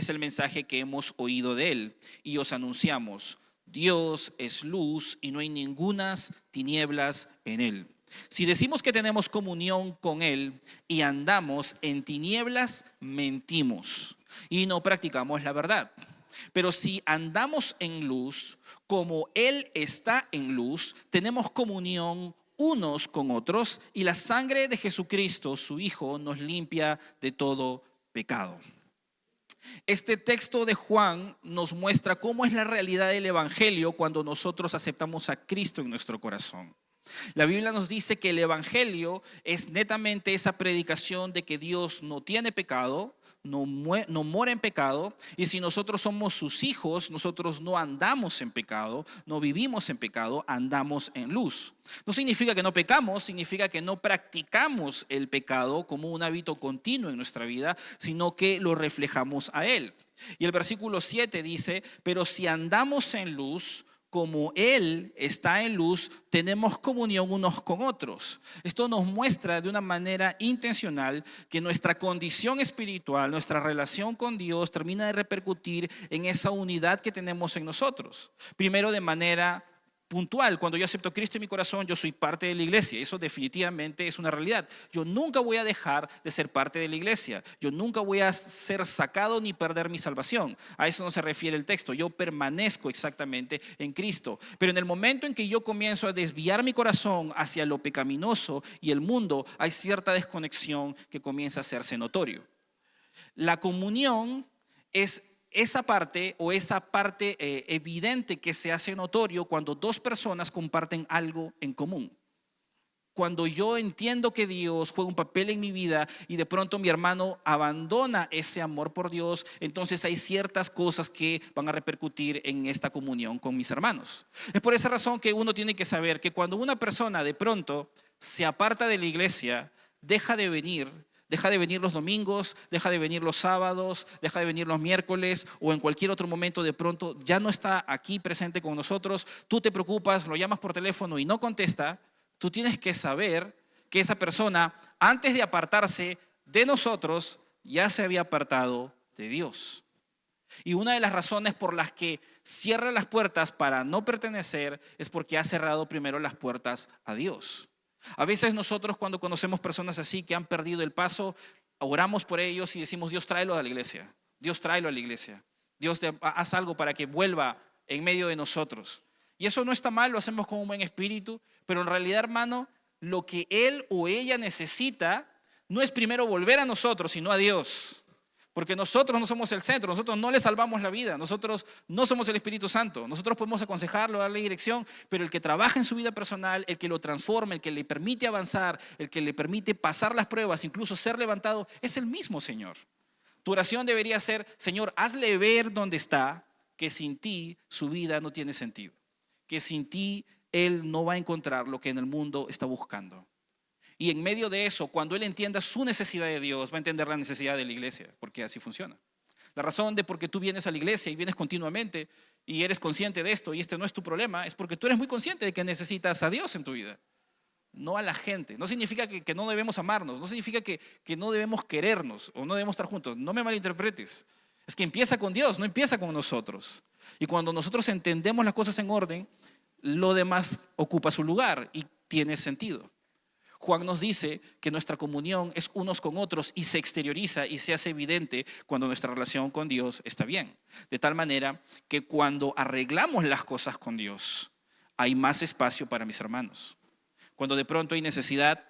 el mensaje que hemos oído de él y os anunciamos. Dios es luz y no hay ningunas tinieblas en él. Si decimos que tenemos comunión con él y andamos en tinieblas, mentimos y no practicamos la verdad. Pero si andamos en luz, como él está en luz, tenemos comunión unos con otros y la sangre de Jesucristo, su Hijo, nos limpia de todo pecado. Este texto de Juan nos muestra cómo es la realidad del Evangelio cuando nosotros aceptamos a Cristo en nuestro corazón. La Biblia nos dice que el Evangelio es netamente esa predicación de que Dios no tiene pecado, no mora en pecado, y si nosotros somos sus hijos, nosotros no andamos en pecado, no vivimos en pecado, andamos en luz. No significa que no pecamos, significa que no practicamos el pecado como un hábito continuo en nuestra vida, sino que lo reflejamos a él. Y el versículo 7 dice, pero si andamos en luz, como Él está en luz, tenemos comunión unos con otros. Esto nos muestra de una manera intencional que nuestra condición espiritual, nuestra relación con Dios termina de repercutir en esa unidad que tenemos en nosotros. Primero de manera puntual, cuando yo acepto a Cristo en mi corazón, yo soy parte de la iglesia. Eso definitivamente es una realidad. Yo nunca voy a dejar de ser parte de la iglesia. Yo nunca voy a ser sacado ni perder mi salvación. A eso no se refiere el texto. Yo permanezco exactamente en Cristo. Pero en el momento en que yo comienzo a desviar mi corazón hacia lo pecaminoso y el mundo, hay cierta desconexión que comienza a hacerse notorio. La comunión es esa parte evidente que se hace notorio cuando dos personas comparten algo en común. Cuando yo entiendo que Dios juega un papel en mi vida y de pronto mi hermano abandona ese amor por Dios, entonces hay ciertas cosas que van a repercutir en esta comunión con mis hermanos. Es por esa razón que uno tiene que saber que cuando una persona de pronto se aparta de la iglesia, deja de venir los domingos, deja de venir los sábados, deja de venir los miércoles o en cualquier otro momento de pronto ya no está aquí presente con nosotros, tú te preocupas, lo llamas por teléfono y no contesta, tú tienes que saber que esa persona antes de apartarse de nosotros ya se había apartado de Dios. Y una de las razones por las que cierra las puertas para no pertenecer es porque ha cerrado primero las puertas a Dios. A veces nosotros cuando conocemos personas así que han perdido el paso, oramos por ellos y decimos, Dios tráelo a la iglesia, Dios tráelo a la iglesia, Dios haz algo para que vuelva en medio de nosotros. Y eso no está mal, lo hacemos con un buen espíritu, pero en realidad, hermano, lo que él o ella necesita no es primero volver a nosotros, sino a Dios. Porque nosotros no somos el centro, nosotros no le salvamos la vida, nosotros no somos el Espíritu Santo. Nosotros podemos aconsejarlo, darle dirección, pero el que trabaja en su vida personal, el que lo transforma, el que le permite avanzar, el que le permite pasar las pruebas, incluso ser levantado, es el mismo Señor. Tu oración debería ser: Señor, hazle ver dónde está, que sin ti su vida no tiene sentido, que sin ti él no va a encontrar lo que en el mundo está buscando. Y en medio de eso, cuando él entienda su necesidad de Dios, va a entender la necesidad de la iglesia, porque así funciona. La razón de por qué tú vienes a la iglesia y vienes continuamente y eres consciente de esto y este no es tu problema, es porque tú eres muy consciente de que necesitas a Dios en tu vida, no a la gente. No significa que no debemos amarnos, no significa que no debemos querernos o no debemos estar juntos. No me malinterpretes. Es que empieza con Dios, no empieza con nosotros. Y cuando nosotros entendemos las cosas en orden, lo demás ocupa su lugar y tiene sentido. Juan nos dice que nuestra comunión es unos con otros y se exterioriza y se hace evidente cuando nuestra relación con Dios está bien. De tal manera que cuando arreglamos las cosas con Dios, hay más espacio para mis hermanos. Cuando de pronto hay necesidad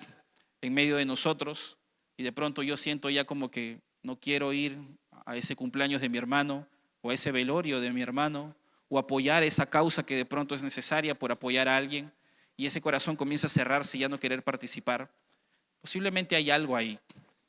en medio de nosotros y de pronto yo siento ya como que no quiero ir a ese cumpleaños de mi hermano o a ese velorio de mi hermano o apoyar esa causa que de pronto es necesaria por apoyar a alguien, y ese corazón comienza a cerrarse y ya no querer participar, posiblemente hay algo ahí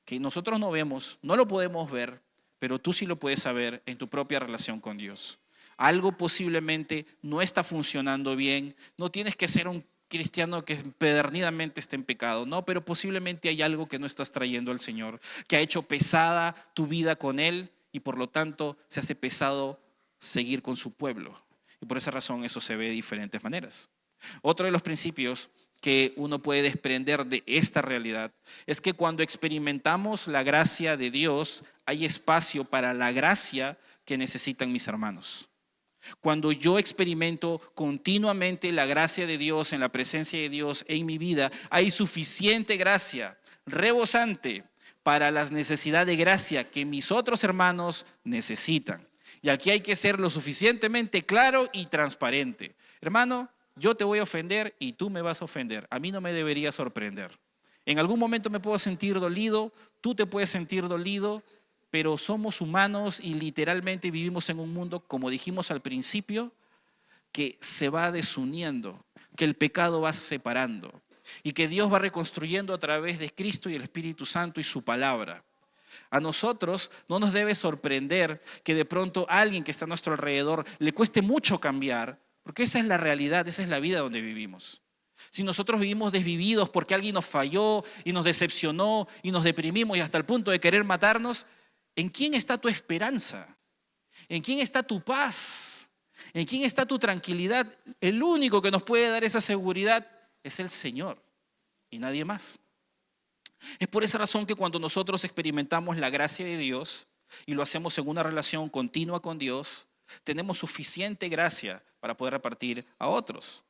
que nosotros no vemos, no lo podemos ver, pero tú sí lo puedes saber en tu propia relación con Dios. Algo posiblemente no está funcionando bien. No tienes que ser un cristiano que empedernidamente esté en pecado, no, pero posiblemente hay algo que no estás trayendo al Señor, que ha hecho pesada tu vida con Él y por lo tanto se hace pesado seguir con su pueblo. Y por esa razón eso se ve de diferentes maneras. Otro de los principios que uno puede desprender de esta realidad es que cuando experimentamos la gracia de Dios, hay espacio para la gracia que necesitan mis hermanos. Cuando yo experimento continuamente la gracia de Dios, en la presencia de Dios en mi vida, hay suficiente gracia, rebosante, para las necesidades de gracia que mis otros hermanos necesitan. Y aquí hay que ser lo suficientemente claro y transparente. Hermano, yo te voy a ofender y tú me vas a ofender. A mí no me debería sorprender. En algún momento me puedo sentir dolido, tú te puedes sentir dolido, pero somos humanos y literalmente vivimos en un mundo, como dijimos al principio, que se va desuniendo, que el pecado va separando y que Dios va reconstruyendo a través de Cristo y el Espíritu Santo y su palabra. A nosotros no nos debe sorprender que de pronto a alguien que está a nuestro alrededor le cueste mucho cambiar, porque esa es la realidad, esa es la vida donde vivimos. Si nosotros vivimos desvividos porque alguien nos falló y nos decepcionó y nos deprimimos y hasta el punto de querer matarnos, ¿en quién está tu esperanza? ¿En quién está tu paz? ¿En quién está tu tranquilidad? El único que nos puede dar esa seguridad es el Señor y nadie más. Es por esa razón que cuando nosotros experimentamos la gracia de Dios y lo hacemos en una relación continua con Dios, tenemos suficiente gracia para poder repartir a otros.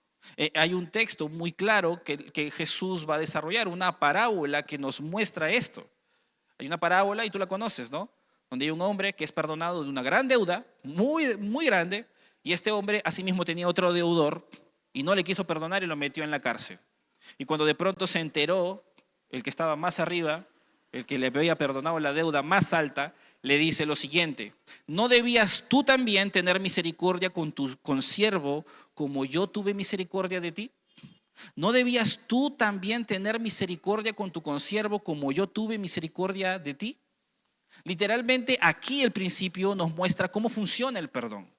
Hay un texto muy claro que Jesús va a desarrollar, una parábola que nos muestra esto. Hay una parábola y tú la conoces, ¿no? Donde hay un hombre que es perdonado de una gran deuda, muy, muy grande, y este hombre asimismo tenía otro deudor y no le quiso perdonar y lo metió en la cárcel. Y cuando de pronto se enteró, el que estaba más arriba, el que le había perdonado la deuda más alta, le dice lo siguiente: ¿no debías tú también tener misericordia con tu consiervo como yo tuve misericordia de ti? ¿No debías tú también tener misericordia con tu consiervo como yo tuve misericordia de ti? Literalmente aquí el principio nos muestra cómo funciona el perdón.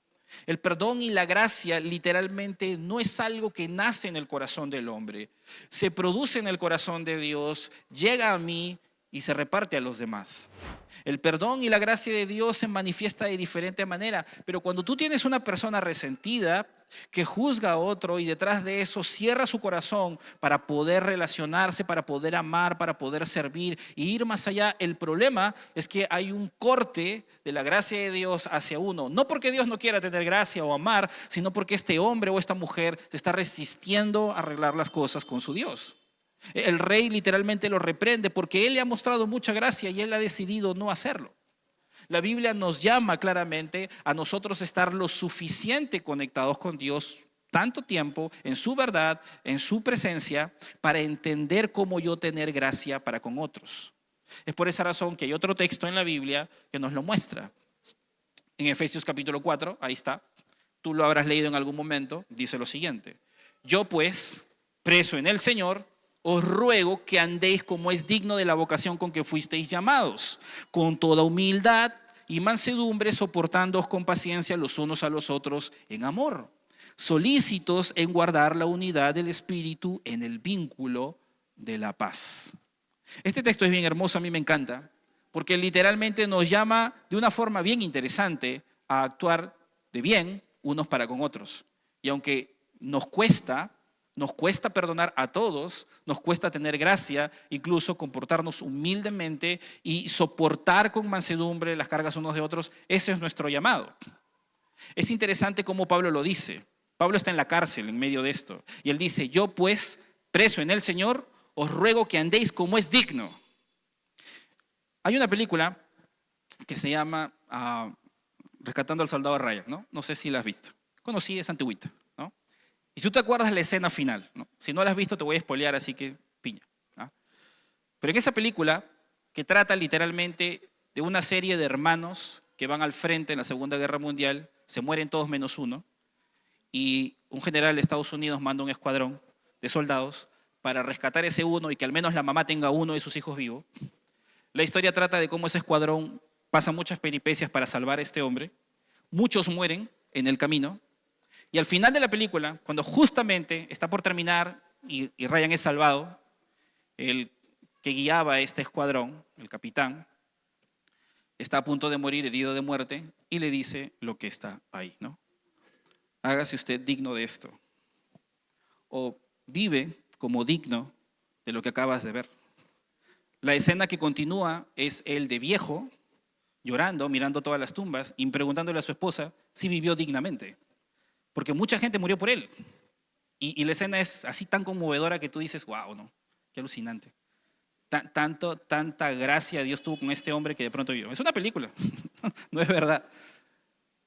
El perdón y la gracia literalmente no es algo que nace en el corazón del hombre. Se produce en el corazón de Dios, llega a mí y se reparte a los demás. El perdón y la gracia de Dios se manifiesta de diferente manera, pero cuando tú tienes una persona resentida que juzga a otro y detrás de eso cierra su corazón para poder relacionarse, para poder amar, para poder servir e ir más allá, el problema es que hay un corte de la gracia de Dios hacia uno. No porque Dios no quiera tener gracia o amar, sino porque este hombre o esta mujer se está resistiendo a arreglar las cosas con su Dios. El rey literalmente lo reprende porque él le ha mostrado mucha gracia y él ha decidido no hacerlo. La Biblia nos llama claramente a nosotros estar lo suficiente conectados con Dios tanto tiempo en su verdad, en su presencia, para entender cómo yo tener gracia para con otros. Es por esa razón que hay otro texto en la Biblia que nos lo muestra. En Efesios capítulo 4, ahí está, tú lo habrás leído en algún momento, dice lo siguiente: yo pues, preso en el Señor, os ruego que andéis como es digno de la vocación con que fuisteis llamados, con toda humildad y mansedumbre, soportándoos con paciencia los unos a los otros en amor, solícitos en guardar la unidad del Espíritu en el vínculo de la paz. Este texto es bien hermoso, a mí me encanta, porque literalmente nos llama de una forma bien interesante a actuar de bien unos para con otros. Y aunque nos cuesta perdonar a todos, nos cuesta tener gracia, incluso comportarnos humildemente y soportar con mansedumbre las cargas unos de otros. Ese es nuestro llamado. Es interesante cómo Pablo lo dice. Pablo está en la cárcel en medio de esto. Y él dice: yo pues, preso en el Señor, os ruego que andéis como es digno. Hay una película que se llama Rescatando al Soldado Ryan, ¿no? No sé si la has visto. Conocí, es antigüita, ¿no? Y si tú te acuerdas la escena final, ¿no? Si no la has visto te voy a spoilear, así que piña, ¿no? Pero en esa película, que trata literalmente de una serie de hermanos que van al frente en la Segunda Guerra Mundial, se mueren todos menos uno, y un general de Estados Unidos manda un escuadrón de soldados para rescatar ese uno y que al menos la mamá tenga uno de sus hijos vivo. La historia trata de cómo ese escuadrón pasa muchas peripecias para salvar a este hombre. Muchos mueren en el camino. Y al final de la película, cuando justamente está por terminar y Ryan es salvado, el que guiaba a este escuadrón, el capitán, está a punto de morir, herido de muerte, y le dice lo que está ahí, ¿no? Hágase usted digno de esto. O vive como digno de lo que acabas de ver. La escena que continúa es el de viejo, llorando, mirando todas las tumbas y preguntándole a su esposa si vivió dignamente. Porque mucha gente murió por él. Y la escena es así tan conmovedora que tú dices: wow, ¿no? Qué alucinante. Tanta gracia Dios tuvo con este hombre que de pronto vivió. Es una película, no es verdad.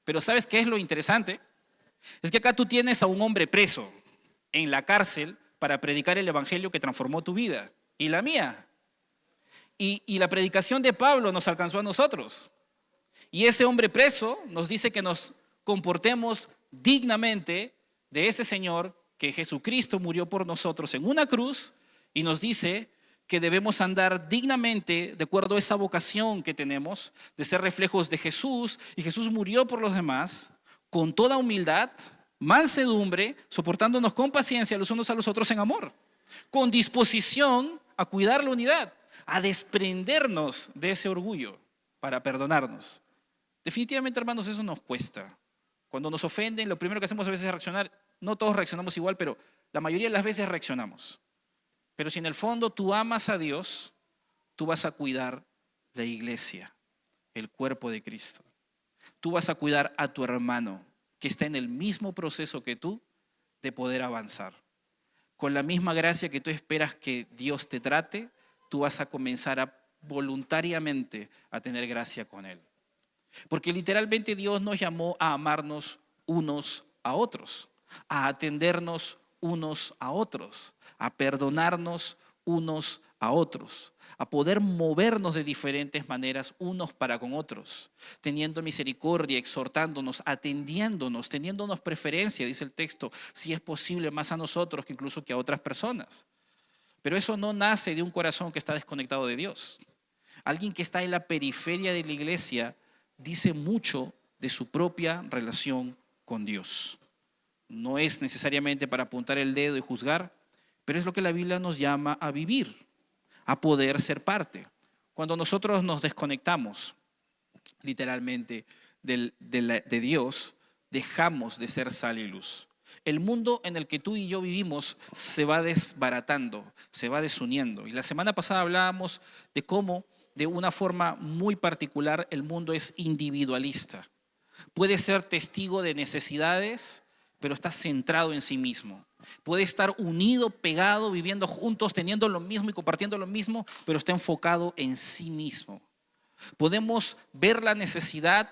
Pero ¿sabes qué es lo interesante? Es que acá tú tienes a un hombre preso en la cárcel para predicar el evangelio que transformó tu vida y la mía. Y la predicación de Pablo nos alcanzó a nosotros. Y ese hombre preso nos dice que nos comportemos dignamente de ese Señor, que Jesucristo murió por nosotros en una cruz, y nos dice que debemos andar dignamente de acuerdo a esa vocación que tenemos de ser reflejos de Jesús. Y Jesús murió por los demás con toda humildad, mansedumbre, soportándonos con paciencia los unos a los otros en amor, con disposición a cuidar la unidad, a desprendernos de ese orgullo para perdonarnos. Definitivamente, hermanos, eso nos cuesta. Cuando nos ofenden, lo primero que hacemos a veces es reaccionar. No todos reaccionamos igual, pero la mayoría de las veces reaccionamos. Pero si en el fondo tú amas a Dios, tú vas a cuidar la iglesia, el cuerpo de Cristo. Tú vas a cuidar a tu hermano que está en el mismo proceso que tú de poder avanzar. Con la misma gracia que tú esperas que Dios te trate, tú vas a comenzar voluntariamente a tener gracia con Él. Porque literalmente Dios nos llamó a amarnos unos a otros, a atendernos unos a otros, a perdonarnos unos a otros, a poder movernos de diferentes maneras unos para con otros, teniendo misericordia, exhortándonos, atendiéndonos, teniéndonos preferencia, dice el texto, si es posible más a nosotros que incluso que a otras personas. Pero eso no nace de un corazón que está desconectado de Dios. Alguien que está en la periferia de la iglesia dice mucho de su propia relación con Dios. No es necesariamente para apuntar el dedo y juzgar, pero es lo que la Biblia nos llama a vivir, a poder ser parte. Cuando nosotros nos desconectamos literalmente de Dios, dejamos de ser sal y luz. El mundo en el que tú y yo vivimos se va desbaratando, se va desuniendo. Y la semana pasada hablábamos de cómo, de una forma muy particular, el mundo es individualista. Puede ser testigo de necesidades, pero está centrado en sí mismo. Puede estar unido, pegado, viviendo juntos, teniendo lo mismo y compartiendo lo mismo, pero está enfocado en sí mismo. Podemos ver la necesidad,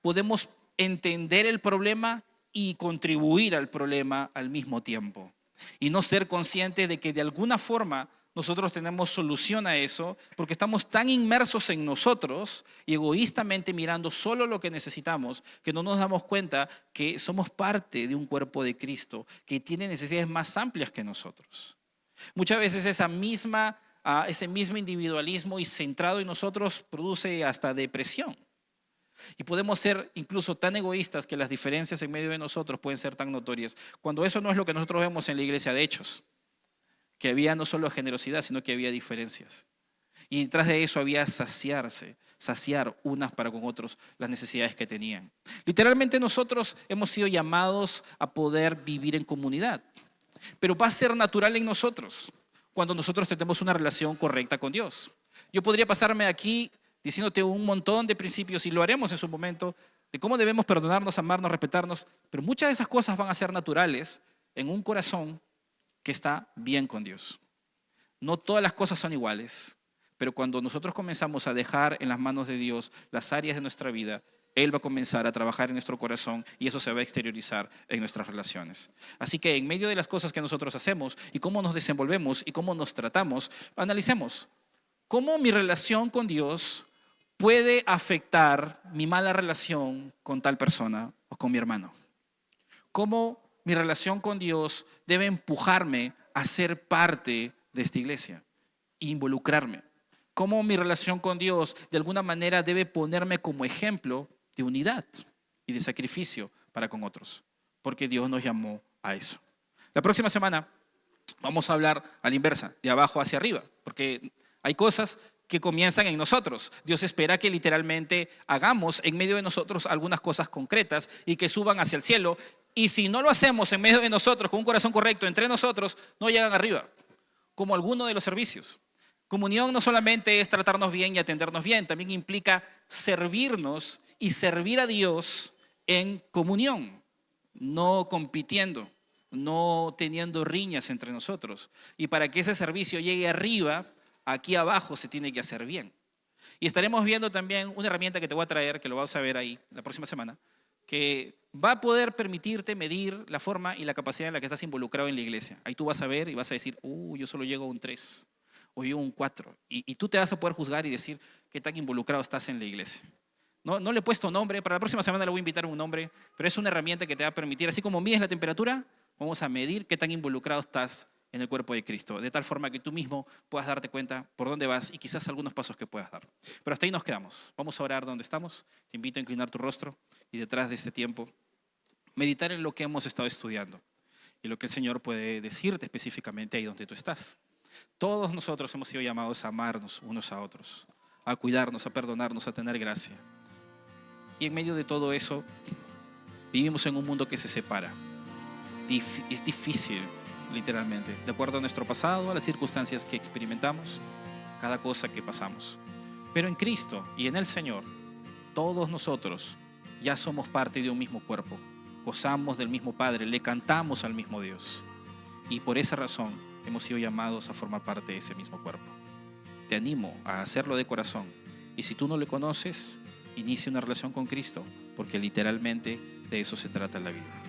podemos entender el problema y contribuir al problema al mismo tiempo. Y no ser conscientes de que de alguna forma nosotros tenemos solución a eso porque estamos tan inmersos en nosotros y egoístamente mirando solo lo que necesitamos que no nos damos cuenta que somos parte de un cuerpo de Cristo que tiene necesidades más amplias que nosotros. Muchas veces ese mismo individualismo y centrado en nosotros produce hasta depresión. Y podemos ser incluso tan egoístas que las diferencias en medio de nosotros pueden ser tan notorias, cuando eso no es lo que nosotros vemos en la iglesia de Hechos, que había no solo generosidad, sino que había diferencias. Y detrás de eso había saciar unas para con otros las necesidades que tenían. Literalmente nosotros hemos sido llamados a poder vivir en comunidad, pero va a ser natural en nosotros cuando nosotros tenemos una relación correcta con Dios. Yo podría pasarme aquí diciéndote un montón de principios, y lo haremos en su momento, de cómo debemos perdonarnos, amarnos, respetarnos, pero muchas de esas cosas van a ser naturales en un corazón que está bien con Dios. No todas las cosas son iguales, pero cuando nosotros comenzamos a dejar en las manos de Dios las áreas de nuestra vida, Él va a comenzar a trabajar en nuestro corazón y eso se va a exteriorizar en nuestras relaciones. Así que en medio de las cosas que nosotros hacemos y cómo nos desenvolvemos y cómo nos tratamos, analicemos cómo mi relación con Dios puede afectar mi mala relación con tal persona o con mi hermano. Cómo mi relación con Dios debe empujarme a ser parte de esta iglesia, involucrarme. Cómo mi relación con Dios de alguna manera debe ponerme como ejemplo de unidad y de sacrificio para con otros, porque Dios nos llamó a eso. La próxima semana vamos a hablar a la inversa, de abajo hacia arriba, porque hay cosas que comienzan en nosotros. Dios espera que literalmente hagamos en medio de nosotros algunas cosas concretas y que suban hacia el cielo. Y si no lo hacemos en medio de nosotros, con un corazón correcto entre nosotros, no llegan arriba, como alguno de los servicios. Comunión no solamente es tratarnos bien y atendernos bien, también implica servirnos y servir a Dios en comunión, no compitiendo, no teniendo riñas entre nosotros. Y para que ese servicio llegue arriba, aquí abajo se tiene que hacer bien. Y estaremos viendo también una herramienta que te voy a traer, que lo vas a ver ahí la próxima semana, que va a poder permitirte medir la forma y la capacidad en la que estás involucrado en la iglesia. Ahí tú vas a ver y vas a decir, yo solo llego a un 3 o yo a un 4. Y tú te vas a poder juzgar y decir qué tan involucrado estás en la iglesia. No le he puesto nombre, para la próxima semana le voy a invitar un nombre, pero es una herramienta que te va a permitir, así como mides la temperatura, vamos a medir qué tan involucrado estás en el cuerpo de Cristo, de tal forma que tú mismo puedas darte cuenta por dónde vas y quizás algunos pasos que puedas dar. Pero hasta ahí nos quedamos. Vamos a orar donde estamos. Te invito a inclinar tu rostro y detrás de este tiempo meditar en lo que hemos estado estudiando y lo que el Señor puede decirte específicamente ahí donde tú estás. Todos nosotros hemos sido llamados a amarnos unos a otros, a cuidarnos, a perdonarnos, a tener gracia. Y en medio de todo eso, vivimos en un mundo que se separa. Es difícil, literalmente, de acuerdo a nuestro pasado, a las circunstancias que experimentamos, cada cosa que pasamos. Pero en Cristo y en el Señor, todos nosotros ya somos parte de un mismo cuerpo, gozamos del mismo Padre, le cantamos al mismo Dios. Y por esa razón hemos sido llamados a formar parte de ese mismo cuerpo. Te animo a hacerlo de corazón. Y si tú no le conoces, inicia una relación con Cristo, porque literalmente de eso se trata la vida.